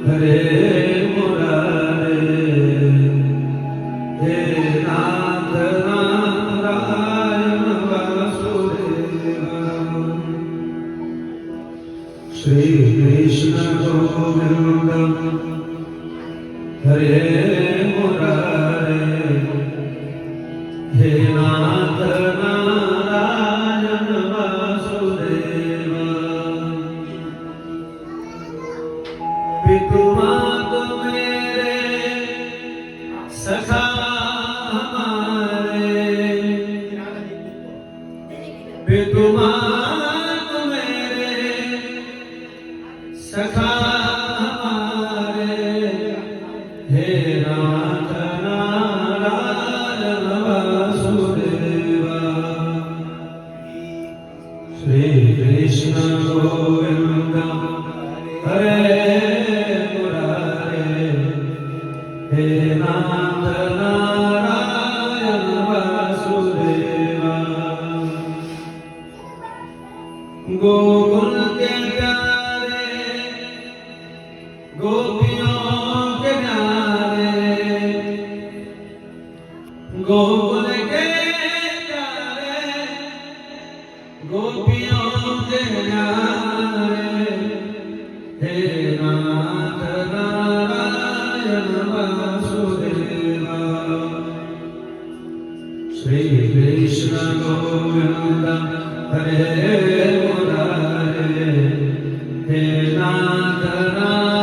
हरे मुरारे हे नाथ नारायण वासुदेव श्री कृष्ण गोविंद हरे मुरारे हे नाथ नारायण वासुदेव पितुमात मेरे सखा हमारे पितुमात मेरे सखा हमारे हे नाथ नारायण वासुदेव श्री कृष्ण गोविंद हरे हे नाथ नारायण वासुदेव गोकुल के प्यारे गोपियों के प्यारे गोकुल के प्यारे गोपियों के प्यारे हे नाथ नारायण वासुदेव श्री कृष्ण गोविंद हरे मुरारे हे नाथ नारायण